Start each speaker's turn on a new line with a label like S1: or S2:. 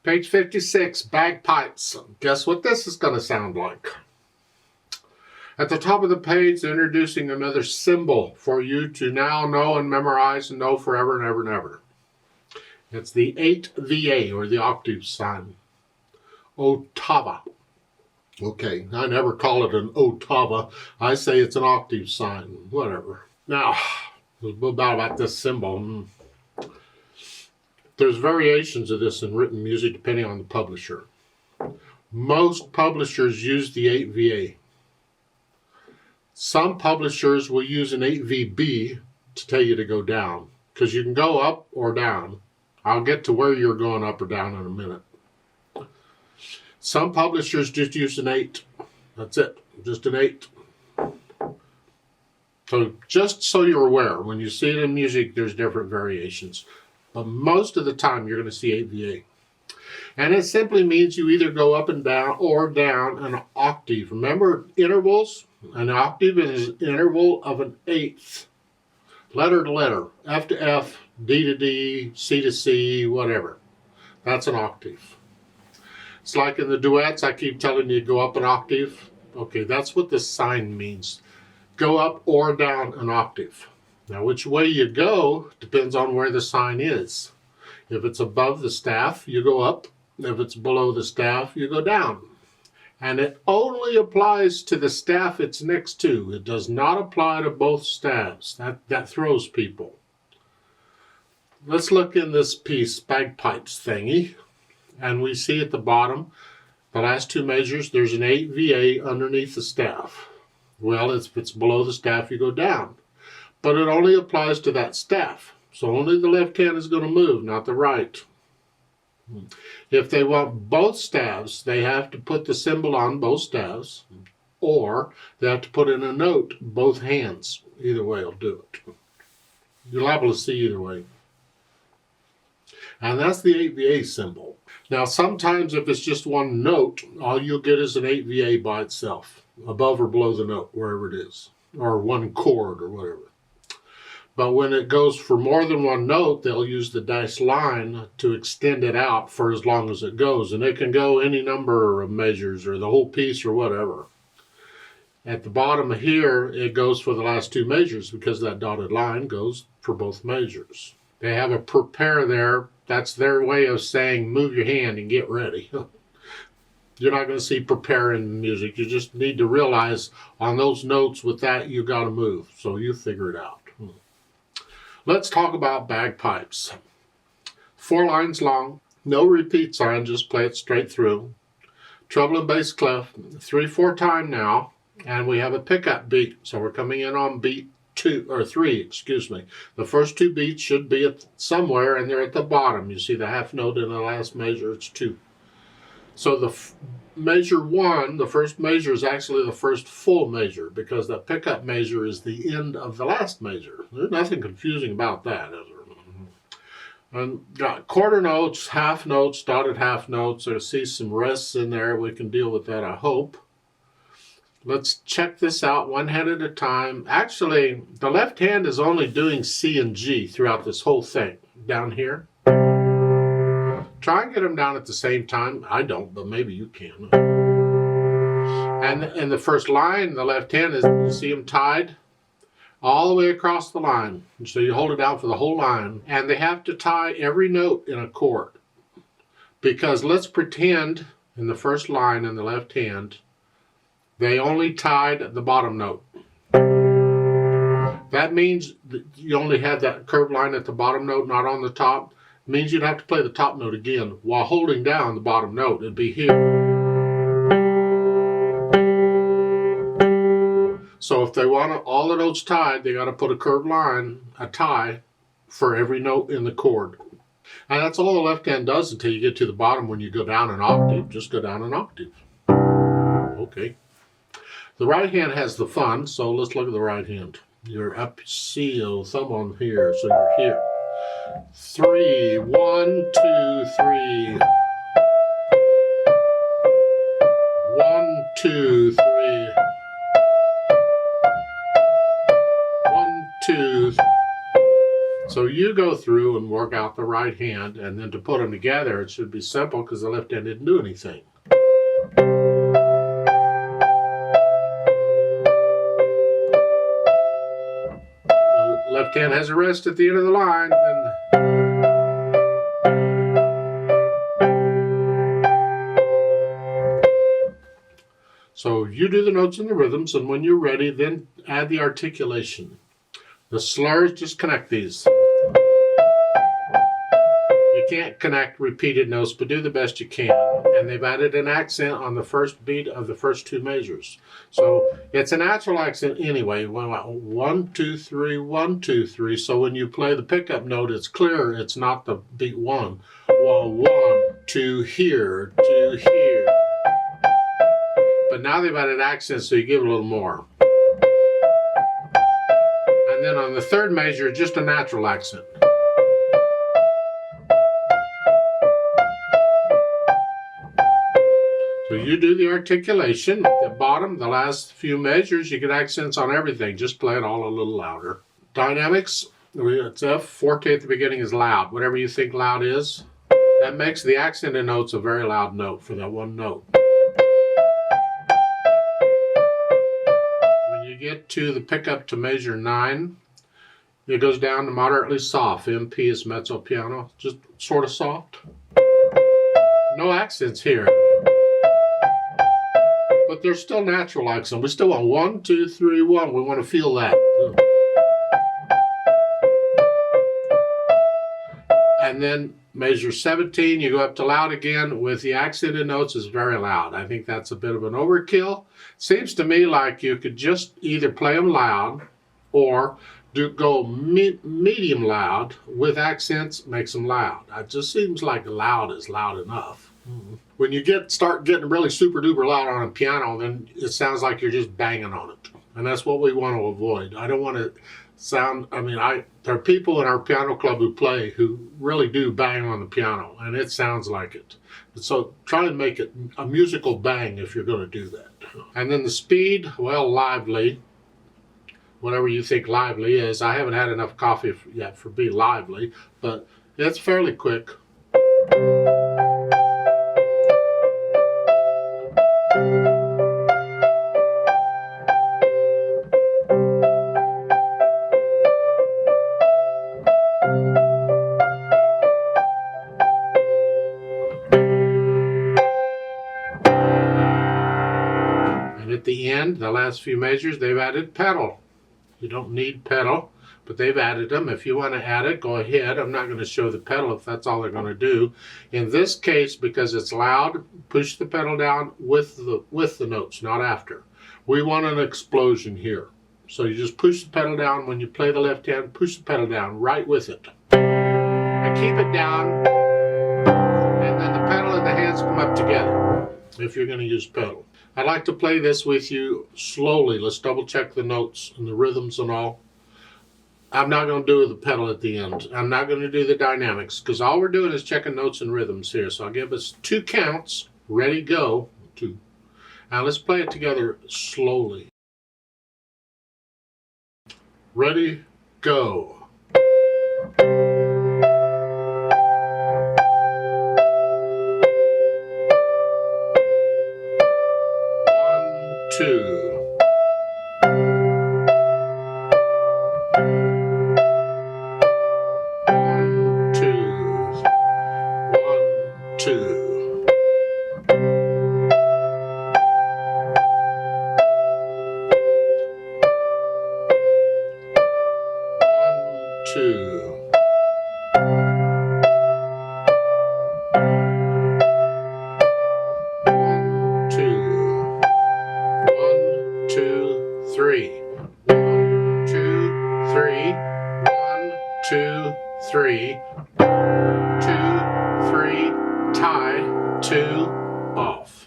S1: Page 56, Bagpipes. Guess what this is going to sound like? At the top of the page, they're introducing another symbol for you to now know and memorize and know forever and ever and ever. It's the 8VA, or the octave sign. Ottava. Okay, I never call it an ottava. I say it's an octave sign. Whatever. Now, a little bit about this symbol. There's variations of this in written music depending on the publisher. Most publishers use the 8VA. Some publishers will use an 8VB to tell you to go down, because you can go up or down. I'll get to where you're going up or down in a minute. Some publishers just use an 8. That's it, just an 8. So just so you're aware, when you see it in music, there's different variations. But most of the time, you're going to see 8VA. And it simply means you either go up and down or down an octave. Remember intervals? An octave is an interval of an eighth. Letter to letter, F to F, D to D, C to C, whatever. That's an octave. It's like in the duets, I keep telling you to go up an octave. Okay, that's what the sign means. Go up or down an octave. Now, which way you go depends on where the sign is. If it's above the staff, you go up. If it's below the staff, you go down. And it only applies to the staff it's next to. It does not apply to both staves. That throws people. Let's look in this piece, Bagpipes thingy. And we see at the bottom, the last two measures, there's an 8VA underneath the staff. Well, if it's below the staff, you go down. But it only applies to that staff. So only the left hand is going to move, not the right. If they want both staves, they have to put the symbol on both staves, or they have to put in a note, both hands. Either way will do it. You're liable to see either way. And that's the 8VA symbol. Now, sometimes if it's just one note, all you'll get is an 8VA by itself, above or below the note, wherever it is, or one chord or whatever. But when it goes for more than one note, they'll use the dashed line to extend it out for as long as it goes. And it can go any number of measures or the whole piece or whatever. At the bottom here, it goes for the last two measures because that dotted line goes for both measures. They have a prepare there. That's their way of saying move your hand and get ready. You're not going to see prepare in music. You just need to realize on those notes with that, you got to move. So you figure it out. Let's talk about bagpipes. 4 lines long, no repeat sign, just play it straight through. Treble and bass clef, 3/4 time now, and we have a pickup beat. So we're coming in on beat 3, excuse me. The first 2 beats should be at somewhere, and they're at the bottom. You see the half note in the last measure, it's 2. So the measure 1, the first measure is actually the first full measure because the pickup measure is the end of the last measure. There's nothing confusing about that, is there? And got quarter notes, half notes, dotted half notes. I see some rests in there. We can deal with that, I hope. Let's check this out one hand at a time. Actually, the left hand is only doing C and G throughout this whole thing. Down here. Try and get them down at the same time. I don't, but maybe you can. And in the first line, the left hand is, you see them tied all the way across the line. And so you hold it down for the whole line. And they have to tie every note in a chord. Because let's pretend in the first line in the left hand, they only tied the bottom note. That means that you only had that curved line at the bottom note, not on the top. Means you'd have to play the top note again while holding down the bottom note. It'd be here. So if they want all the notes tied, they got to put a curved line, a tie, for every note in the chord. And that's all the left hand does until you get to the bottom. When you go down an octave, just go down an octave. Okay. The right hand has the fun, so let's look at the right hand. You're up C, thumb on here, so you're here. 3, 1, 2, 3. 1, 2, 3. 1, 2, 3. So you go through and work out the right hand, and then to put them together, it should be simple because the left hand didn't do anything. The left hand has a rest at the end of the line. So you do the notes and the rhythms, and when you're ready, then add the articulation. The slurs, just connect these. You can't connect repeated notes, but do the best you can. And they've added an accent on the first beat of the first two measures. So it's a natural accent anyway. 1, 2, 3, 1, 2, 3. So when you play the pickup note, it's clear. It's not the beat 1. Well, 1, 2, here, 2, here. But now they've added accents, so you give it a little more. And then on the third measure, just a natural accent. So you do the articulation. At the bottom, the last few measures, you get accents on everything. Just play it all a little louder. Dynamics, it's F. Forte at the beginning is loud. Whatever you think loud is, that makes the accented notes a very loud note for that one note. When you get to the pickup to measure 9, it goes down to moderately soft. MP is mezzo piano, just sort of soft. No accents here. But there's still natural accent. We still want 1, 2, 3, 1. We want to feel that. And then measure 17, you go up to loud again with the accented notes is very loud. I think that's a bit of an overkill. Seems to me like you could just either play them loud or go medium loud with accents, makes them loud. It just seems like loud is loud enough. When you start getting really super duper loud on a piano, then it sounds like you're just banging on it. And that's what we want to avoid. I don't want to sound, there are people in our piano club who play who really do bang on the piano, and it sounds like it. So try and make it a musical bang if you're going to do that. And then the speed, well, lively. Whatever you think lively is. I haven't had enough coffee yet for be lively, but it's fairly quick. At the end, the last few measures, they've added pedal. You don't need pedal, but they've added them. If you want to add it, go ahead. I'm not going to show the pedal if that's all they're going to do. In this case, because it's loud, push the pedal down with the notes, not after. We want an explosion here. So you just push the pedal down. When you play the left hand, push the pedal down right with it. And keep it down, and then the pedal and the hands come up together if you're going to use pedal. I'd like to play this with you slowly. Let's double check the notes and the rhythms and all. I'm not going to do the pedal at the end. I'm not going to do the dynamics because all we're doing is checking notes and rhythms here. So I'll give us 2 counts. Ready, go. 2. Now let's play it together slowly. Ready, go. 2. 1, 2. 1, 2. 1, 2. 3. 1, 2, 3. 1, 2, 3. 2, 3. Tie. 2. Off.